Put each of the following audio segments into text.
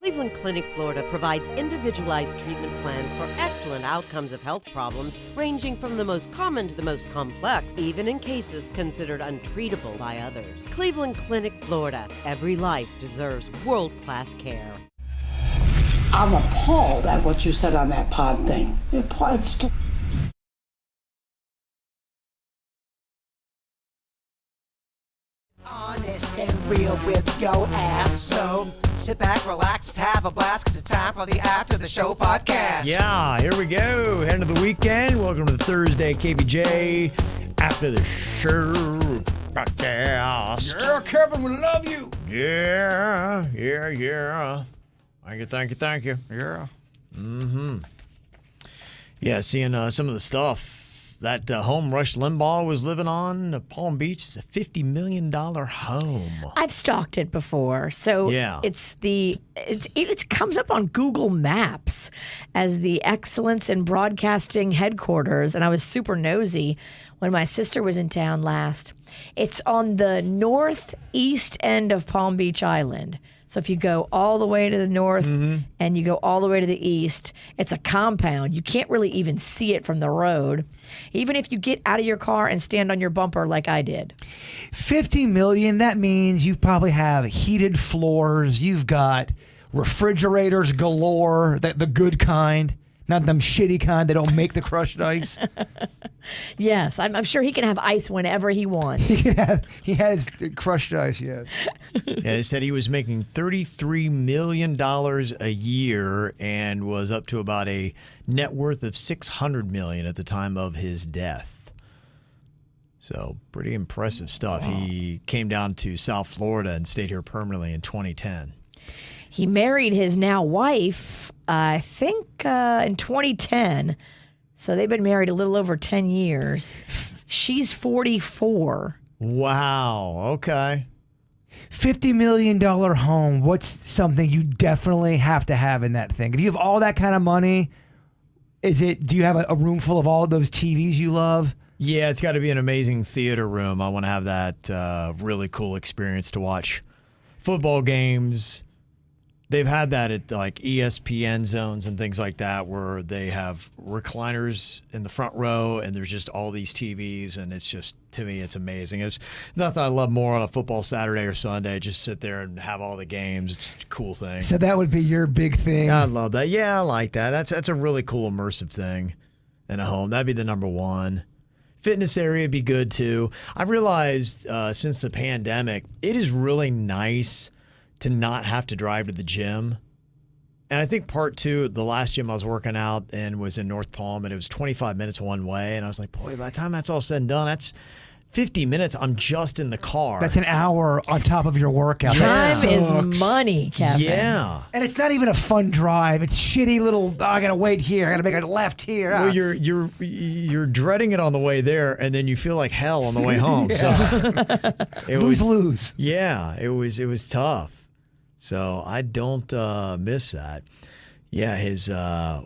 Cleveland Clinic, Florida provides individualized treatment plans for excellent outcomes of health problems ranging from the most common to the most complex, even in cases considered untreatable by others. Cleveland Clinic, Florida. Every life deserves world-class care. I'm appalled at what you said on that pod thing. It's just... Honest and real with your ass. So sit back, relax, have a blast, because it's time for the After the Show podcast. Yeah, here we go. End of the weekend. Welcome to the Thursday KVJ After the Show podcast. Yeah, Kevin, we love you. Yeah. Thank you. Yeah. Yeah, seeing some of the stuff that home Rush Limbaugh was living on Palm Beach. It's a $50 million home. I've stalked it before, so Yeah. it comes up on Google Maps as the Excellence in Broadcasting headquarters, and I was super nosy when my sister was in town last. It's on the northeast end of Palm Beach Island. So if you go all the way to the north and you go all the way to the east, it's a compound. You can't really even see it from the road, even if you get out of your car and stand on your bumper like I did. $50 million, that means you probably have heated floors. You've got refrigerators galore, the good kind, not them shitty kind that don't make the crushed ice. Yes, I'm sure he can have ice whenever he wants. He has crushed ice, yes. Yeah, they said he was making $33 million a year and was up to about a net worth of $600 million at the time of his death. So pretty impressive stuff. Wow. He came down to South Florida and stayed here permanently in 2010. He married his now wife, I think, in 2010. So they've been married a little over 10 years. She's 44. Wow. Okay. $50 million home. What's something you definitely have to have in that thing? If you have all that kind of money, do you have a room full of all of those TVs you love? Yeah, it's got to be an amazing theater room. I want to have that really cool experience to watch football games. They've had that at like ESPN zones and things like that where they have recliners in the front row and there's just all these TVs, and it's just, to me, it's amazing. It's nothing I love more on a football Saturday or Sunday. Just sit there and have all the games. It's a cool thing. So that would be your big thing. I love that. Yeah, I like that. That's a really cool immersive thing in a home. That'd be the number one. Fitness area would be good too. I realized since the pandemic, it is really nice to not have to drive to the gym. And I think part two, the last gym I was working out in was in North Palm, and it was 25 minutes one way. And I was like, boy, by the time that's all said and done, that's 50 minutes. I'm just in the car. That's an hour on top of your workout. Time is money, Kevin. Yeah. And it's not even a fun drive. It's shitty little, I got to wait here. I got to make a left here. Well, you're dreading it on the way there, and then you feel like hell on the way home. So lose. Yeah, it was tough. So I don't miss that. Yeah, his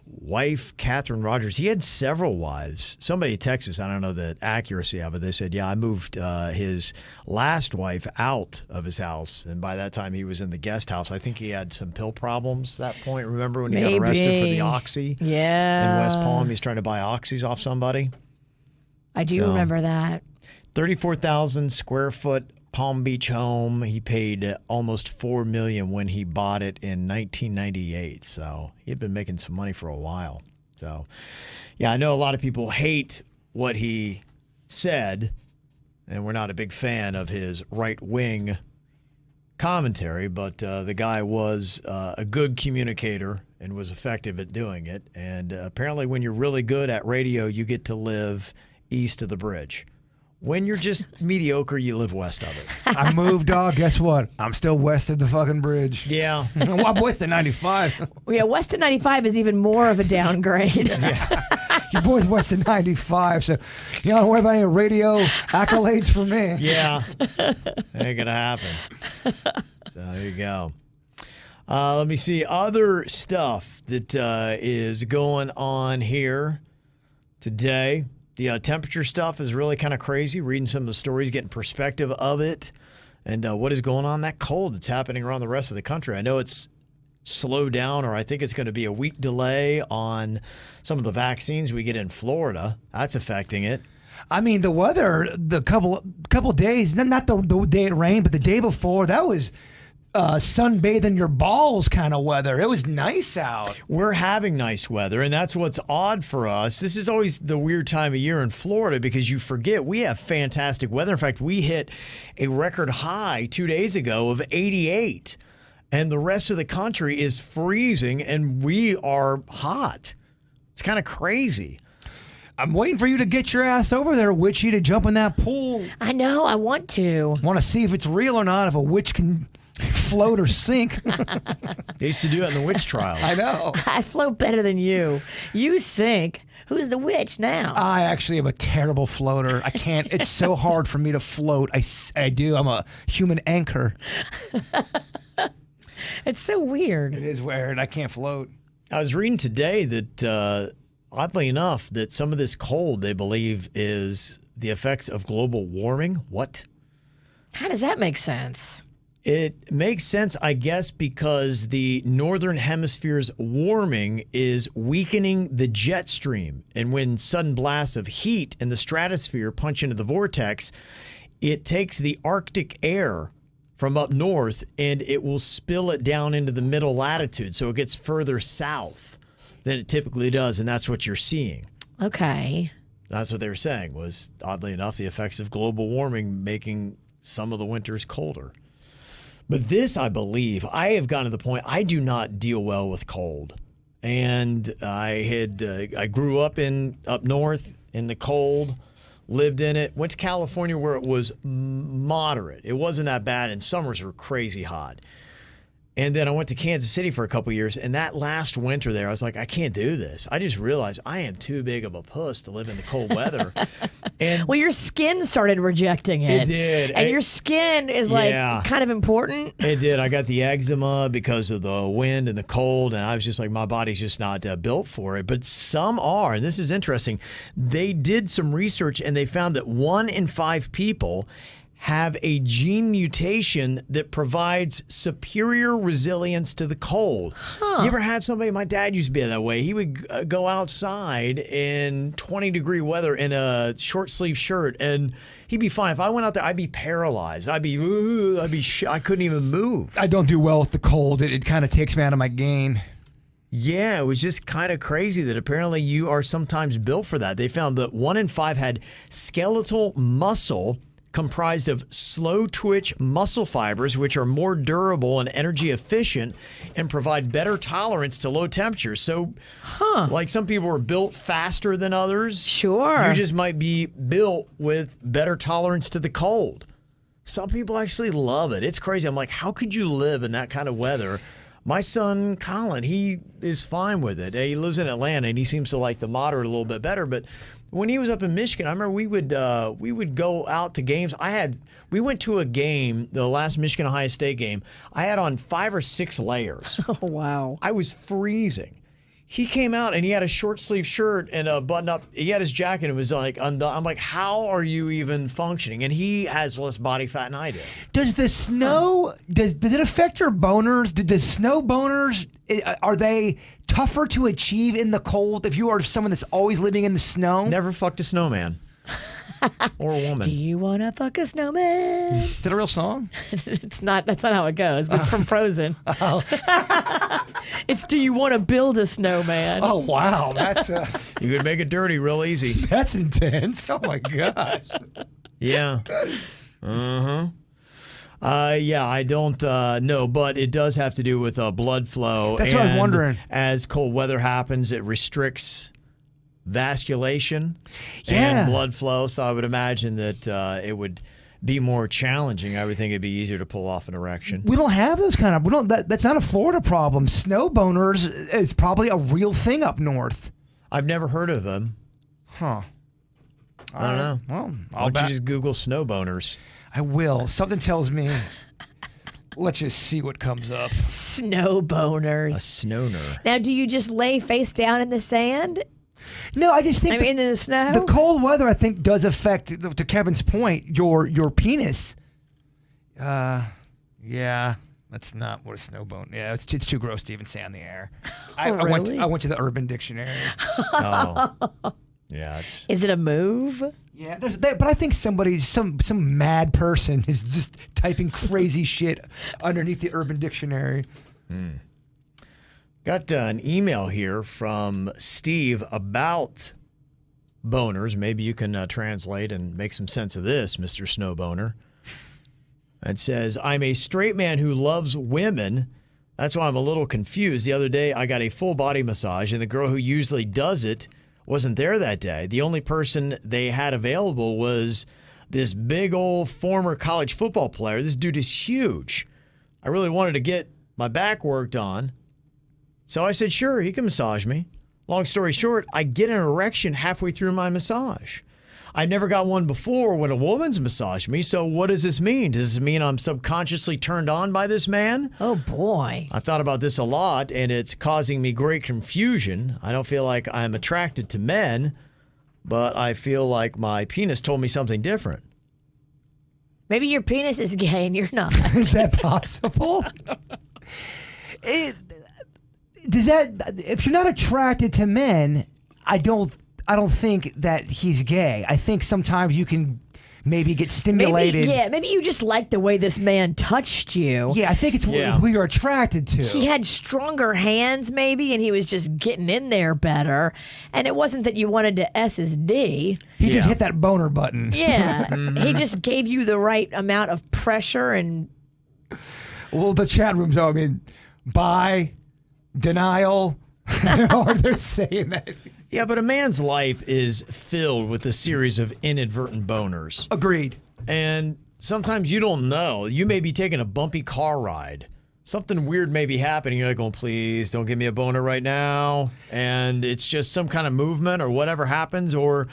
wife, Catherine Rogers, he had several wives. Somebody in Texas, I don't know the accuracy of it, they said, yeah, I moved his last wife out of his house, and by that time he was in the guest house. I think he had some pill problems at that point. Remember when he got arrested for the Oxy? Yeah. In West Palm, he's trying to buy Oxys off somebody. I do remember that. 34,000 square foot Palm Beach home. He paid almost $4 million when he bought it in 1998. So he had been making some money for a while. So, yeah, I know a lot of people hate what he said, and we're not a big fan of his right-wing commentary, but the guy was a good communicator and was effective at doing it. And apparently when you're really good at radio, you get to live east of the bridge. When you're just mediocre, you live west of it. I moved, dog. Guess what? I'm still west of the fucking bridge. Yeah. I'm west of 95. Yeah, west of 95 is even more of a downgrade. Your boy's west of 95, so you don't worry about any radio accolades for me. Yeah. Ain't going to happen. So there you go. Let me see. Other stuff that is going on here today. The temperature stuff is really kind of crazy. Reading some of the stories, getting perspective of it, and what is going on. That cold that's happening around the rest of the country. I know it's slow down, or I think it's going to be a week delay on some of the vaccines we get in Florida. That's affecting it. I mean, the weather, the couple days, not the day it rained, but the day before, that was sunbathing your balls kind of weather. It was nice out. We're having nice weather, and that's what's odd for us. This is always the weird time of year in Florida because you forget we have fantastic weather. In fact, we hit a record high 2 days ago of 88, and the rest of the country is freezing, and we are hot. It's kind of crazy. I'm waiting for you to get your ass over there, witchy, to jump in that pool. I know. I want to. Want to see if it's real or not, if a witch can float or sink. They used to do that in the witch trials. I know. I float better than you. You sink. Who's the witch now? I actually am a terrible floater. I can't. It's so hard for me to float. I do. I'm a human anchor. It's so weird. It is weird. I can't float. I was reading today that, oddly enough, that some of this cold, they believe, is the effects of global warming. What? How does that make sense? It makes sense, I guess, because the northern hemisphere's warming is weakening the jet stream. And when sudden blasts of heat in the stratosphere punch into the vortex, it takes the Arctic air from up north and it will spill it down into the middle latitude. So it gets further south than it typically does. And that's what you're seeing. Okay. That's what they were saying was, oddly enough, the effects of global warming making some of the winters colder. But this, I believe, I have gotten to the point I do not deal well with cold. And I grew up up north in the cold, lived in it, went to California where it was moderate. It wasn't that bad, and summers were crazy hot. And then I went to Kansas City for a couple of years, and that last winter there, I was like, I can't do this. I just realized I am too big of a puss to live in the cold weather. And well, your skin started rejecting it. It did. And your skin is like kind of important. It did. I got the eczema because of the wind and the cold, and I was just like, my body's just not built for it. But some are, and this is interesting. They did some research, and they found that 1 in 5 people have a gene mutation that provides superior resilience to the cold. You ever had somebody, my dad used to be that way. He would go outside in 20-degree weather in a short sleeve shirt and he'd be fine. If I went out there, I'd be paralyzed. I couldn't even move. I don't do well with the cold. It kind of takes me out of my game. Yeah, it was just kind of crazy that apparently you are sometimes built for that. They found that 1 in 5 had skeletal muscle comprised of slow twitch muscle fibers, which are more durable and energy efficient and provide better tolerance to low temperatures. So, like some people are built faster than others. Sure. You just might be built with better tolerance to the cold. Some people actually love it. It's crazy. I'm like, how could you live in that kind of weather? My son, Colin, he is fine with it. He lives in Atlanta, and he seems to like the moderate a little bit better. But when he was up in Michigan, I remember we would go out to games. We went to a game, the last Michigan-Ohio State game. I had on 5 or 6 layers. Oh, wow. I was freezing. He came out and he had a short sleeve shirt and a button up. He had his jacket and it was like undone. I'm like, how are you even functioning? And he has less body fat than I do. Does the snow, does it affect your boners? Does snow boners, are they tougher to achieve in the cold if you are someone that's always living in the snow? Never fucked a snowman. Or a woman. Do you want to fuck a snowman? Is that a real song? It's not. That's not how it goes. But it's from Frozen. It's do you want to build a snowman? Oh, wow. That's You could make it dirty real easy. that's intense. Oh, my gosh. Yeah. Yeah, I don't know, but it does have to do with blood flow. That's what I was And wondering. As cold weather happens, it restricts vasculation Yeah. and blood flow. So I would imagine that it would be more challenging. I would think it'd be easier to pull off an erection. We don't have those kind of, that's not a Florida problem. Snow boners is probably a real thing up north. I've never heard of them. Huh. I don't know. Well, Why don't you just Google snow boners? I will. Something tells me. Let's just see what comes up. Snow A boners. snowner. Now, do you just lay face down in the sand? No, I just think In the snow? the cold weather, I think, does affect, to Kevin's point, your penis. Yeah. That's not what a snow boner. Yeah, it's too gross to even say on the air. Really? I went to the Urban Dictionary. Oh. Yeah. Is it a move? Yeah, but I think some mad person is just typing crazy shit underneath the Urban Dictionary. Got an email here from Steve about boners. Maybe you can translate and make some sense of this, Mr. Snow Boner. It says, I'm a straight man who loves women. That's why I'm a little confused. The other day, I got a full body massage, and the girl who usually does it wasn't there that day. The only person they had available was this big old former college football player. This dude is huge. I really wanted to get my back worked on. So I said, sure, he can massage me. Long story short, I get an erection halfway through my massage. I never got one before when a woman's massaged me, so what does this mean? Does this mean I'm subconsciously turned on by this man? Oh, boy. I've thought about this a lot, and it's causing me great confusion. I don't feel like I'm attracted to men, but I feel like my penis told me something different. Maybe your penis is gay and you're not. Is that possible? If you're not attracted to men, I don't think that he's gay. I think sometimes you can maybe get stimulated. Maybe you just like the way this man touched you. Yeah, I think it's who you're attracted to. He had stronger hands maybe, and he was just getting in there better. And it wasn't that you wanted to S his D. He just hit that boner button. Yeah. He just gave you the right amount of pressure and... Well, the chat room's, bi, denial, they're saying that. Yeah, but a man's life is filled with a series of inadvertent boners. Agreed. And sometimes you don't know. You may be taking a bumpy car ride. Something weird may be happening. You're like, oh, please don't give me a boner right now. And it's just some kind of movement or whatever happens, or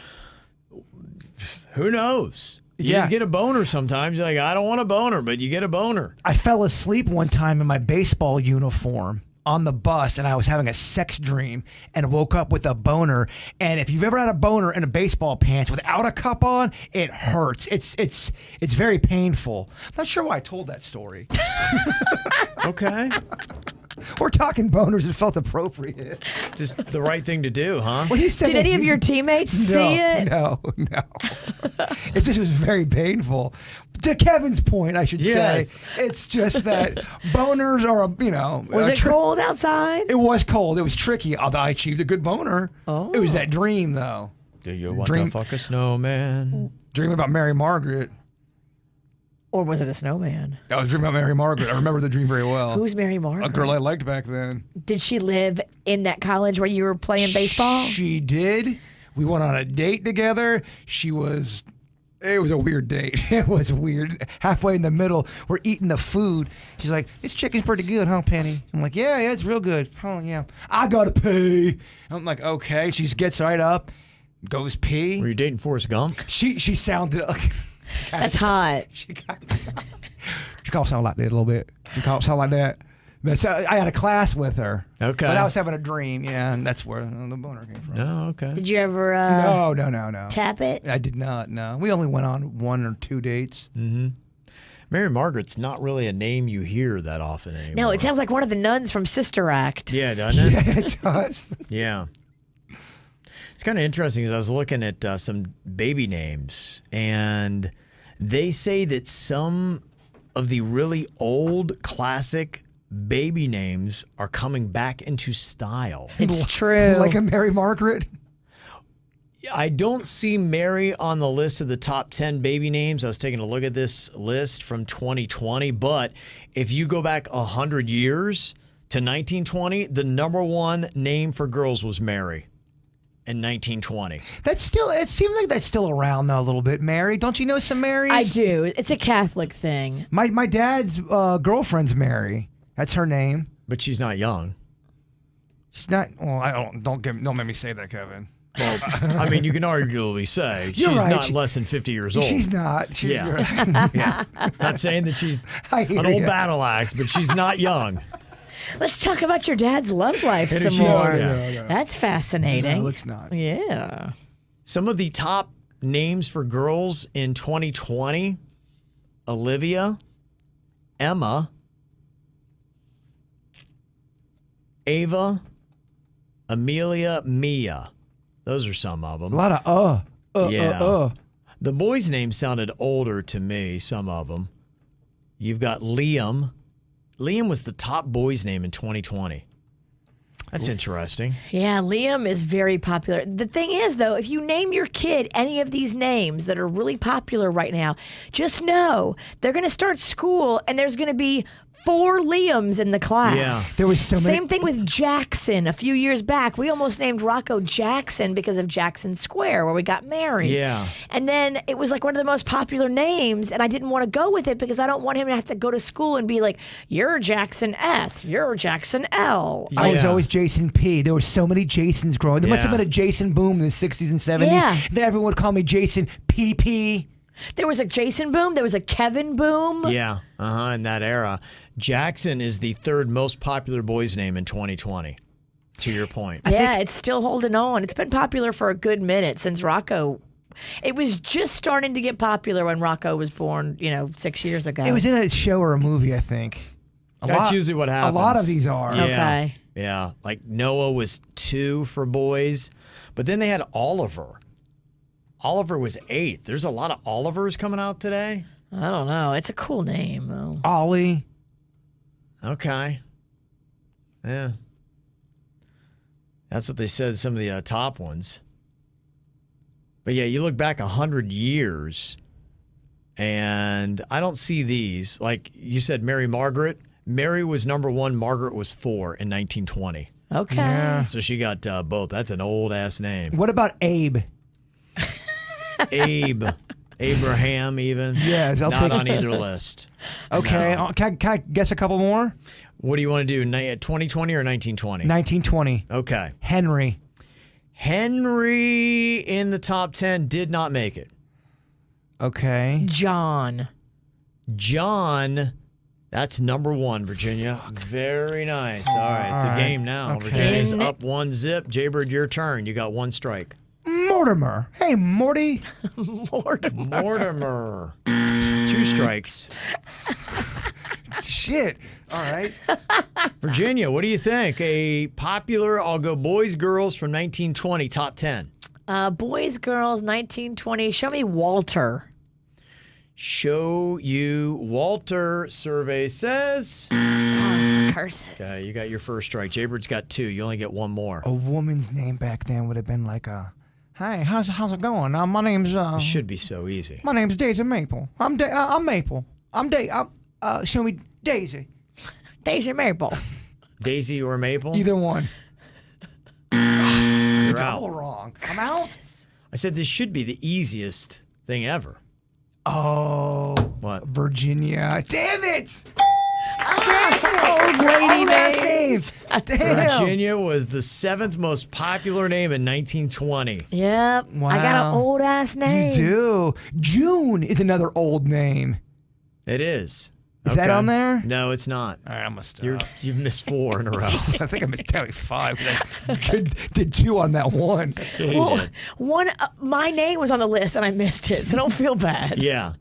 who knows? You just get a boner sometimes. You're like, I don't want a boner, but you get a boner. I fell asleep one time in my baseball uniform on the bus, and I was having a sex dream and woke up with a boner. And if you've ever had a boner in a baseball pants without a cup on, it hurts. It's very painful. I'm not sure why I told that story. Okay. We're talking boners. It felt appropriate. Just the right thing to do, huh? Well, you said Did any of your teammates see it? No. It just was very painful. To Kevin's point, I should say, it's just that boners are, Was it cold outside? It was cold. It was tricky. Although I achieved a good boner. Oh. It was that dream, though. Do you want to fuck a snowman? Dream about Mary Margaret. Or was it a snowman? I was dreaming about Mary Margaret. I remember the dream very well. Who's Mary Margaret? A girl I liked back then. Did she live in that college where you were playing baseball? She did. We went on a date together. It was a weird date. It was weird. Halfway in the middle, we're eating the food. She's like, this chicken's pretty good, huh, Penny? I'm like, yeah, it's real good. Oh, yeah. I gotta pee. I'm like, okay. She just gets right up, goes pee. Were you dating Forrest Gump? She sounded like... That's hot. She kind of sound like that a little bit. She kind of sound like that. I had a class with her. Okay. But I was having a dream, and that's where the boner came from. Oh, okay. Did you ever No. tap it? I did not, no. We only went on 1 or 2 dates. Mm-hmm. Mary Margaret's not really a name you hear that often anymore. No, it sounds like one of the nuns from Sister Act. Yeah, doesn't it? Yeah, it does. Yeah. It's kind of interesting because I was looking at some baby names, and they say that some of the really old classic baby names are coming back into style. It's true. Like a Mary Margaret? I don't see Mary on the list of the top 10 baby names. I was taking a look at this list from 2020, but if you go back 100 years to 1920, the number one name for girls was Mary. In 1920. It seems like that's still around though a little bit. Mary, don't you know some Marys? I do. It's a Catholic thing. My dad's girlfriend's Mary. That's her name. But she's not young. She's not. Well, don't make me say that, Kevin. Well, I mean, you can arguably say You're she's right. not less than 50 years old. She's not. Yeah. Yeah. Not saying that she's an old battle axe, but she's not young. Let's talk about your dad's love life some she- more. No. That's fascinating. No, it's not. Yeah. Some of the top names for girls in 2020: Olivia, Emma, Ava, Amelia, Mia. Those are some of them. A lot of Yeah. The boys' names sounded older to me, some of them. You've got Liam. Liam was the top boy's name in 2020. That's interesting. Yeah, Liam is very popular. The thing is, though, if you name your kid any of these names that are really popular right now, just know they're going to start school and there's going to be 4 Liams in the class. Yeah. There was so many. Same thing with Jackson. A few years back, we almost named Rocco Jackson because of Jackson Square, where we got married. Yeah. And then it was like one of the most popular names, and I didn't want to go with it because I don't want him to have to go to school and be like, you're Jackson S, you're Jackson L. I was Yeah. always Jason P. There were so many Jasons growing. There must have Yeah. been a Jason boom in the 60s and 70s. Yeah. Then everyone would call me Jason PP. There was a Jason Boom, there was a Kevin Boom. Yeah, in that era. Jackson is the 3rd most popular boy's name in 2020, to your point. Yeah, it's still holding on. It's been popular for a good minute since Rocco. It was just starting to get popular when Rocco was born, 6 years ago. It was in a show or a movie, I think. That's usually what happens. A lot of these are. Yeah. Okay. Yeah, like Noah was 2 for boys, but then they had Oliver. Oliver was 8. There's a lot of Olivers coming out today. I don't know. It's a cool name, though. Ollie. Okay. Yeah. That's what they said, some of the top ones. But yeah, you look back 100 years, and I don't see these. Like you said, Mary Margaret. Mary was number 1. Margaret was 4 in 1920. Okay. Yeah. So she got both. That's an old-ass name. What about Abe? Abe. Abraham, even. Yes, I'll Not take- on either list. Okay. No. Can I guess a couple more? What do you want to do, 2020 or 1920? 1920. Okay. Henry. Henry in the top 10 did not make it. Okay. John. John, that's number 1, Virginia. Very nice. All right, it's All a right. game now. Okay. Virginia's up 1-0. Jaybird, your turn. You got 1 strike. Mortimer. Hey, Morty. Mortimer. 2 strikes. Shit. All right. Virginia, what do you think? A popular, I'll go boys, girls from 1920, top 10. Boys, girls, 1920. Show me Walter. Show you Walter. Survey says. Curses. Okay, you got your first strike. Jaybird's got 2. You only get 1 more. A woman's name back then would have been like a, hey, how's it going? My name's It should be so easy. my name's Daisy Maple. I'm Maple. Show me Daisy. Daisy Maple. Daisy or Maple? Either one. You're All out. wrong. I'm out. I said this should be the easiest thing ever. Oh, What? Virginia. Damn it. Old lady last names. name. Damn. Virginia was the 7th most popular name in 1920. Yep. I got Wow. an old ass name. You do. June is another old name. It is. Is that on there? No, it's not. All right, I'm gonna stop. You've missed 4 in a row. I think I missed tally 5. I did 2 on that one. Well, my name was on the list and I missed it, so don't feel bad. Yeah.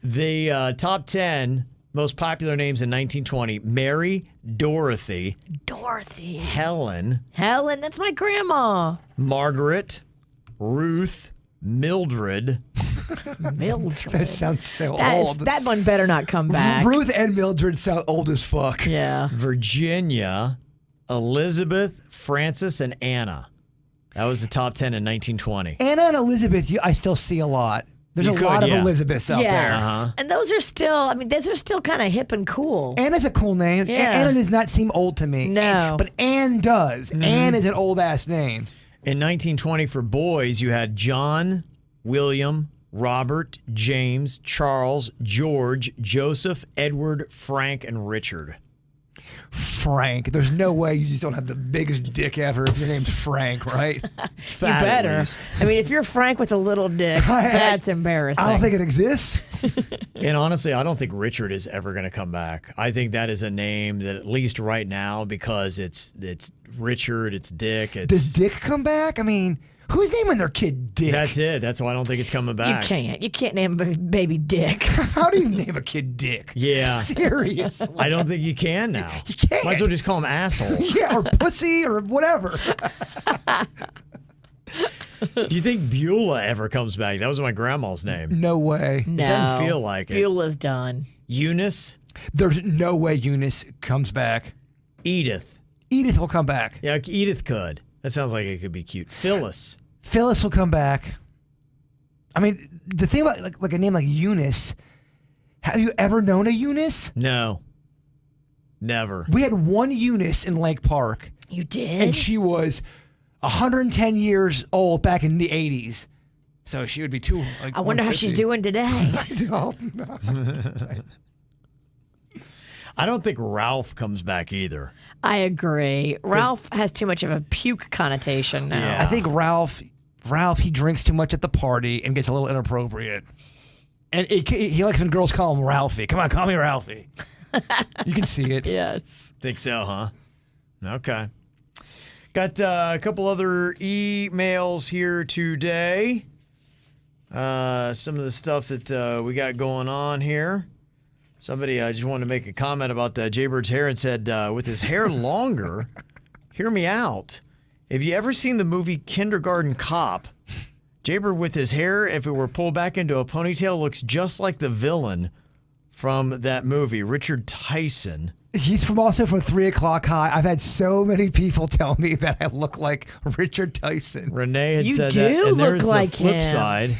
The top 10 most popular names in 1920: Mary, Dorothy, Dorothy. Helen, Helen, that's my grandma. Margaret, Ruth, Mildred. Mildred. That sounds so old. That one better not come back. Ruth and Mildred sound old as fuck. Yeah. Virginia, Elizabeth, Frances, and Anna. That was the top 10 in 1920. Anna and Elizabeth, I still see a lot. There's You a could, lot of yeah. Elizabeths out Yes. there. Uh-huh. And those are still kind of hip and cool. Anna's a cool name. Yeah. Anna does not seem old to me. No. But Anne does. Anne is an old ass name. In 1920, for boys, you had John, William, Robert, James, Charles, George, Joseph, Edward, Frank, and Richard. Frank. There's no way you just don't have the biggest dick ever if your name's Frank, right? You Fat, at better. least. I mean, if you're Frank with a little dick, that's embarrassing. I don't think it exists. And honestly, I don't think Richard is ever going to come back. I think that is a name that, at least right now, because it's Richard, it's Dick. Does Dick come back? I mean, Who's naming their kid Dick? That's it. That's why I don't think it's coming back. You can't name a baby Dick. How do you name a kid Dick? Yeah. Seriously. I don't think you can now. You can't. Might as well just call him asshole. Yeah, or pussy or whatever. Do you think Beulah ever comes back? That was my grandma's name. No way. No. It doesn't feel like it. Beulah's done. Eunice? There's no way Eunice comes back. Edith. Edith will come back. Yeah, Edith could. That sounds like it could be cute. Phyllis. Phyllis will come back. I mean, the thing about like a name like Eunice, have you ever known a Eunice? No. Never. We had one Eunice in Lake Park, You did? and she was 110 years old back in the 80s. So she would be too. Like, I wonder how she's 150. doing today. I don't know. I don't think Ralph comes back either. I agree. Ralph has too much of a puke connotation now. Yeah. I think Ralph, he drinks too much at the party and gets a little inappropriate. And he likes when girls call him Ralphie. Come on, call me Ralphie. You can see it. Yes. Think so, huh? Okay. Got a couple other emails here today. Some of the stuff that we got going on here. Somebody just wanted to make a comment about Jaybird's hair and said, with his hair longer, hear me out. Have you ever seen the movie Kindergarten Cop? Jaybird with his hair, if it were pulled back into a ponytail, looks just like the villain from that movie, Richard Tyson. He's also from 3 O'Clock High. I've had so many people tell me that I look like Richard Tyson. Renee had You said do that, and look there's like the flip him. side.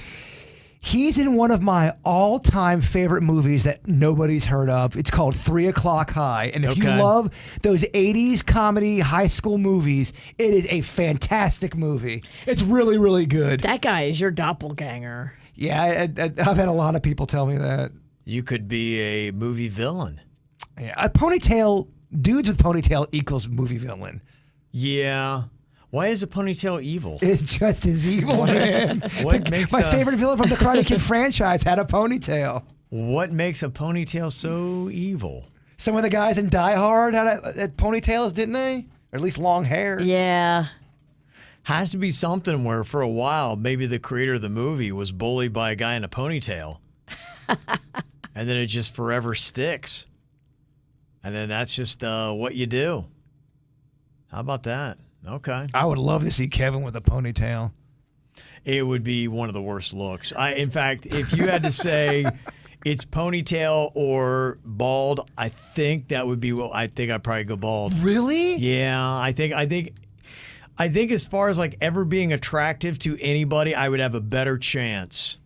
He's in one of my all-time favorite movies that nobody's heard of. It's called 3 O'Clock High. And if you Okay. love those 80s comedy high school movies, it is a fantastic movie. It's really, really good. That guy is your doppelganger. Yeah, I've had a lot of people tell me that. You could be a movie villain. Yeah, a ponytail, dudes with ponytail equals movie villain. Yeah. Why is a ponytail evil? It's just as evil, man. What makes My a, favorite villain from the Karate Kid franchise had a ponytail. What makes a ponytail so evil? Some of the guys in Die Hard had ponytails, didn't they? Or at least long hair. Yeah. Has to be something where for a while maybe the creator of the movie was bullied by a guy in a ponytail. And then it just forever sticks. And then that's just what you do. How about that? Okay. I would love to see Kevin with a ponytail. It would be one of the worst looks. In fact, if you had to say it's ponytail or bald, I think that would be I think I'd probably go bald. Really? Yeah, I think as far as like ever being attractive to anybody, I would have a better chance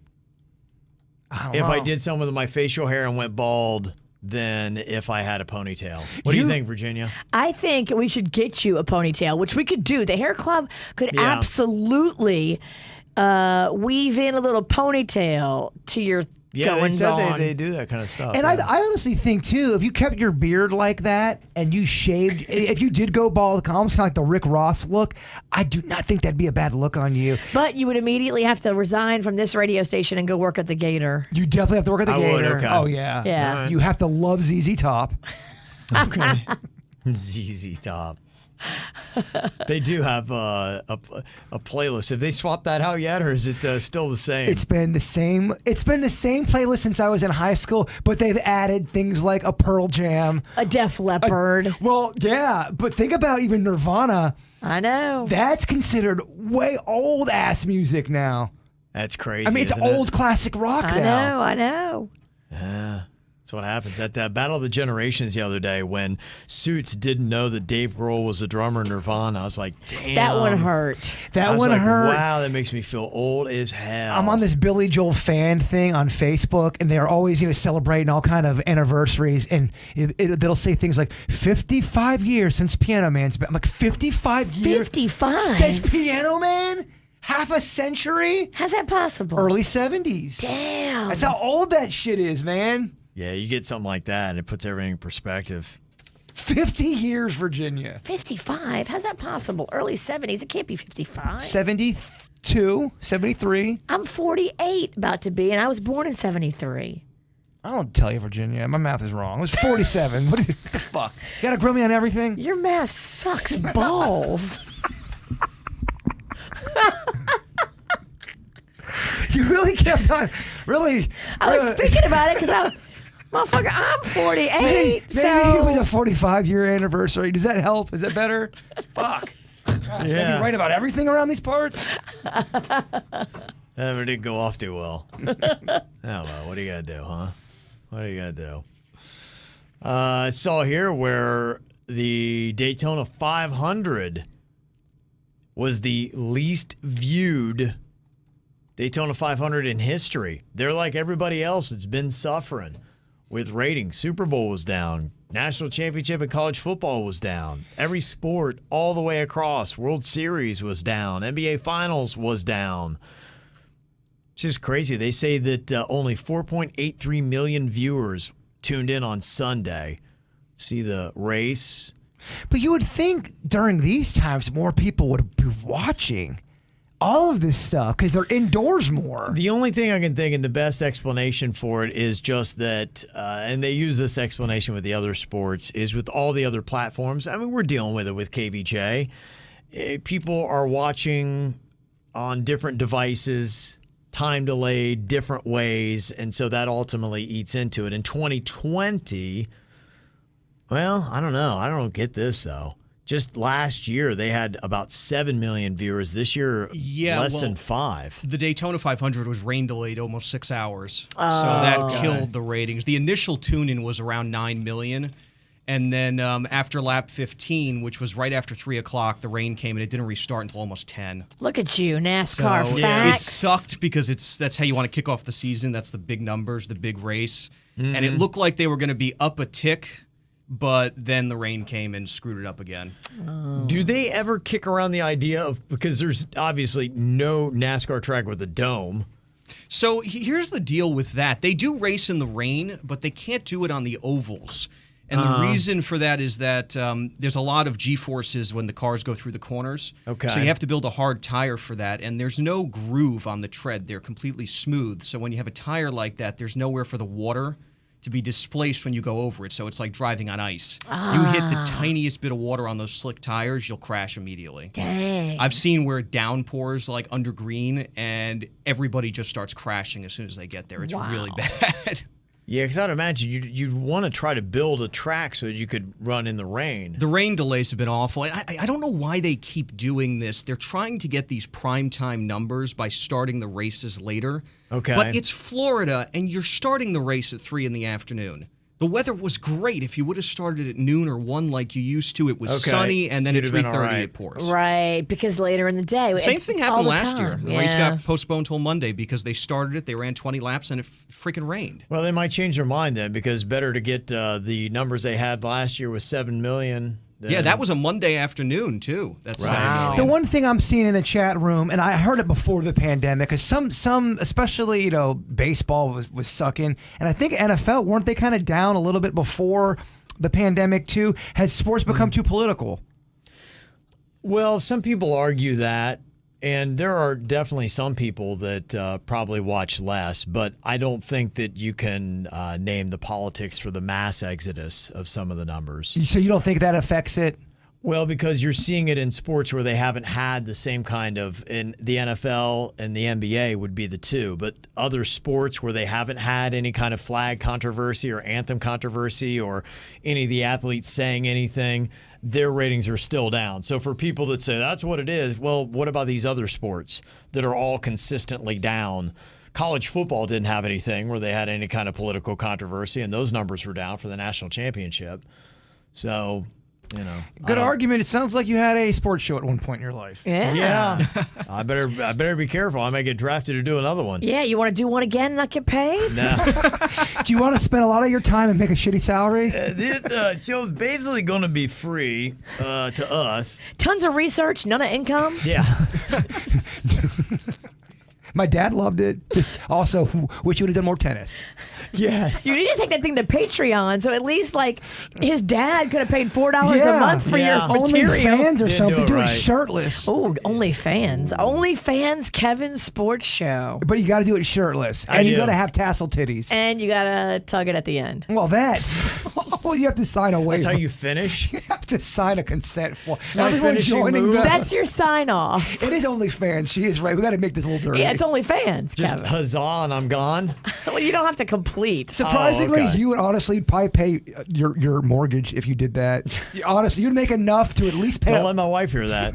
if I did something with my facial hair and went bald than if I had a ponytail. What do you think, Virginia? I think we should get you a ponytail, which we could do. The hair club could Yeah. absolutely weave in a little ponytail to your Yeah, they goings said on. they do that kind of stuff. And yeah. I honestly think, too, if you kept your beard like that and you shaved, if you did go bald, almost kind of like the Rick Ross look, I do not think that'd be a bad look on you. But you would immediately have to resign from this radio station and go work at the Gator. You definitely have to work at the I would, Gator. okay. Oh, yeah. Yeah. All right. You have to love ZZ Top. Okay. ZZ Top. They do have a playlist. Have they swapped that out yet, or is it still the same? It's been the same. It's been the same playlist since I was in high school, but they've added things like a Pearl Jam. A Def Leppard. Well, yeah, but think about even Nirvana. I know. That's considered way old ass music now. That's crazy. I mean, it's isn't old classic rock I now. know. I know. That's what happens at the Battle of the Generations the other day when Suits didn't know that Dave Grohl was the drummer in Nirvana. I was like, damn. That one hurt. I That was one like, hurt. Wow, that makes me feel old as hell. I'm on this Billy Joel fan thing on Facebook, and they're always, celebrating all kind of anniversaries, and they'll say things like 55 years since Piano Man's been. I'm like, 55 years? 55? Since Piano Man? Half a century? How's that possible? Early 70s. Damn. That's how old that shit is, man. Yeah, you get something like that, and it puts everything in perspective. 50 years, Virginia. 55? How's that possible? Early 70s? It can't be 55. 72, 73. I'm 48 about to be, and I was born in 73. I don't tell you, Virginia. My math is wrong. It was 47. What the fuck? You gotta grill me on everything? Your math sucks balls. You really kept on. Really. I was thinking about it because motherfucker, I'm 48. Maybe so it was a 45-year anniversary. Does that help? Is that better? Fuck. Gosh, Yeah. you right about everything around these parts? That didn't go off too well. Oh, well, what do you got to do, huh? What do you got to do? I saw here where the Daytona 500 was the least viewed Daytona 500 in history. They're like everybody else. It's been suffering with ratings. Super Bowl was down. National championship in college football was down. Every sport all the way across. World Series was down. NBA Finals was down. It's just crazy. They say that only 4.83 million viewers tuned in on Sunday. See the race. But you would think during these times more people would be watching all of this stuff because they're indoors more. The only thing I can think, and the best explanation for it, is just that, and they use this explanation with the other sports, is with all the other platforms. I mean, we're dealing with it with KVJ. People are watching on different devices, time delayed, different ways, and so that ultimately eats into it. In 2020, well, I don't know. I don't get this, though. Just last year, they had about 7 million viewers. This year, less than 5. The Daytona 500 was rain delayed almost 6 hours. So that killed the ratings. The initial tune-in was around 9 million. And then after lap 15, which was right after 3 o'clock, the rain came and it didn't restart until almost 10. look at you, NASCAR So facts. it sucked because that's how you want to kick off the season. That's the big numbers, the big race. And it looked like they were going to be up a tick, but then the rain came and screwed it up again. Do they ever kick around the idea of, because there's obviously no NASCAR track with a dome. So here's the deal with that. They do race in the rain, but they can't do it on the ovals. And the reason for that is that there's a lot of G-forces when the cars go through the corners. Okay. So you have to build a hard tire for that. And there's no groove on the tread. They're completely smooth. So when you have a tire like that, there's nowhere for the water to be displaced when you go over it. So it's like driving on ice. You hit the tiniest bit of water on those slick tires, you'll crash immediately. Dang. I've seen where it downpours like under green and everybody just starts crashing as soon as they get there. It's really bad. Yeah, because I'd imagine you'd want to try to build a track so that you could run in the rain. The rain delays have been awful. I don't know why they keep doing this. They're trying to get these primetime numbers by starting the races later. Okay. But it's Florida, and you're starting the race at 3 in the afternoon. The weather was great. If you would have started at noon or 1 like you used to, it was sunny, and then You'd at have been 3:30 all right. it pours. Right, because later in the day. Same it's thing all happened the last year. time. The race got postponed till Monday because they started it, they ran 20 laps, and it freaking rained. Well, they might change their mind then, because better to get the numbers they had last year with 7 million. Yeah, that was a Monday afternoon, too. That's Right. The one thing I'm seeing in the chat room, and I heard it before the pandemic, is some especially baseball was sucking, and I think NFL, weren't they kind of down a little bit before the pandemic too? Has sports become too political? Well, some people argue that, and there are definitely some people that probably watch less, but I don't think that you can name the politics for the mass exodus of some of the numbers. So you don't think that affects it? Well, because you're seeing it in sports where they haven't had the same kind of, in the NFL and the NBA would be the two, but other sports where they haven't had any kind of flag controversy or anthem controversy or any of the athletes saying anything, their ratings are still down. So for people that say that's what it is, well, what about these other sports that are all consistently down? College football didn't have anything where they had any kind of political controversy, and those numbers were down for the national championship. So, Good argument. It sounds like you had a sports show at one point in your life. Yeah. I better be careful. I may get drafted to do another one. Yeah, you want to do one again and not get paid? No. Do you want to spend a lot of your time and make a shitty salary? This show's basically going to be free to us. Tons of research, none of income. Yeah. My dad loved it. Just also wish you would have done more tennis. Yes. You need to take that thing to Patreon, so at least his dad could have paid $4 a month for your Only material. fans or Didn't something. do Do it it right. shirtless. Oh, OnlyFans. OnlyFans Kevin's Sports Show. But you got to do it shirtless, and you do. got to have tassel titties. And you got to tug it at the end. Well, that's well. You have to sign a waiver. That's how you finish? You have to sign a consent form. my Everyone finishing joining move. That's your sign off. It is OnlyFans. She is right. We got to make this a little dirty. Yeah, it's OnlyFans, Just Kevin. huzzah and I'm gone. Well, you don't have to complete. Surprisingly, okay. you would honestly probably pay your mortgage if you did that. Honestly, you'd make enough to at least pay. Don't let my wife hear that.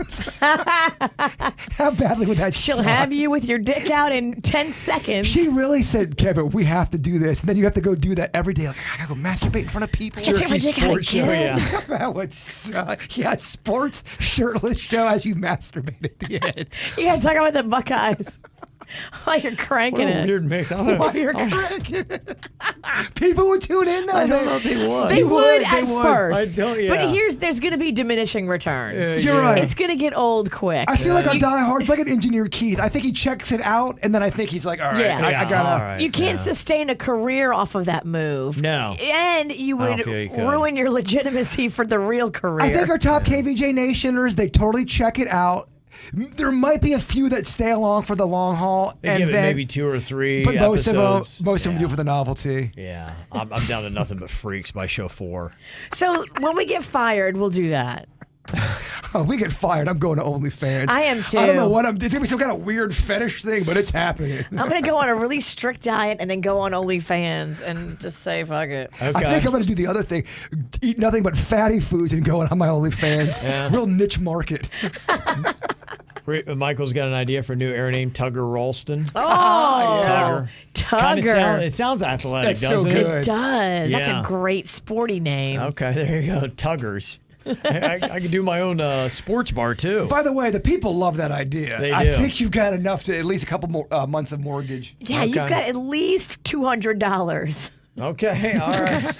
How badly would that She'll suck? have you with your dick out in 10 seconds. She really said, Kevin, we have to do this. And then you have to go do that every day. Like, I gotta go masturbate in front of people. Can't take my Jerky dick out sports show, again. yeah. That would suck. Yeah, sports shirtless show as you masturbate at the end. You gotta talk about the Buckeyes while you're cranking What a it. weird mix. I don't know. While you're cracking it. People would tune in though. I don't man. know if they would. They would They at would. first. I don't- yeah. But there's going to be diminishing returns. You're right. It's going to get old quick. I feel like on Die Hard, it's like an engineer Keith. I think he checks it out, and then I think he's like, all right, Yeah. I Yeah, gotta. all right. You can't Yeah. sustain a career off of that move. No. And you I don't would feel you could. ruin your legitimacy for the real career. I think our top KVJ Nationers, they totally check it out. There might be a few that stay along for the long haul, They and give it then maybe 2 or 3 but episodes. most of them do for the novelty. Yeah, I'm down to nothing but freaks by show 4. So when we get fired, we'll do that. Oh, we get fired. I'm going to OnlyFans. I am too. I don't know what it's gonna be some kind of weird fetish thing, but it's happening. I'm going to go on a really strict diet and then go on OnlyFans and just say, fuck it. Okay. I think I'm gonna do the other thing: eat nothing but fatty foods and go on my OnlyFans. Yeah. Real niche market. Michael's got an idea for a new air name, Tugger Ralston. Oh, Tugger. Tugger. It sounds athletic, That's so doesn't good. It does. That's Yeah. a great sporty name. Okay, there you go, Tuggers. I could do my own sports bar too. By the way, the people love that idea. They I do. think you've got enough to at least a couple more months of mortgage. Yeah, you've Okay. got at least $200. Okay, all right.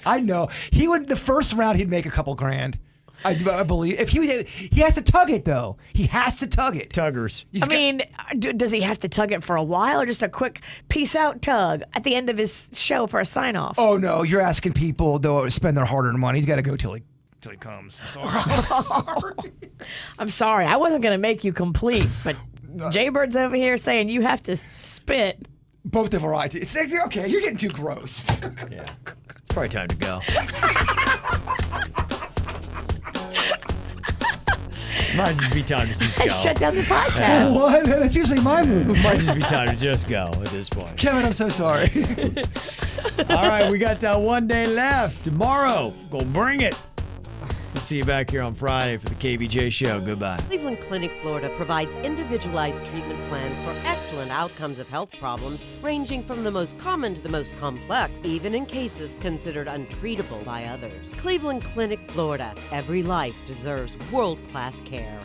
I know he would. The first round, he'd make a couple grand. I believe if he has to tug it though. He has to tug it. Tuggers. He's I mean, does he have to tug it for a while or just a quick peace out tug at the end of his show for a sign off? Oh no, you're asking people to spend their hard-earned money. He's got to go till he comes. I'm sorry. I'm sorry. I'm sorry. I wasn't going to make you complete, but Jaybird's over here saying you have to spit. Both of our ideas. It's like, okay, you're getting too gross. Yeah, it's probably time to go. Might just be time to just go. And shut down the podcast. What? That's usually my move. Might just be time to just go at this point. Kevin, I'm so sorry. All right, we got one day left. Tomorrow, go bring it. We'll see you back here on Friday for the KVJ show. Goodbye. Cleveland Clinic, Florida provides individualized treatment plans for excellent outcomes of health problems, ranging from the most common to the most complex, even in cases considered untreatable by others. Cleveland Clinic, Florida. Every life deserves world-class care.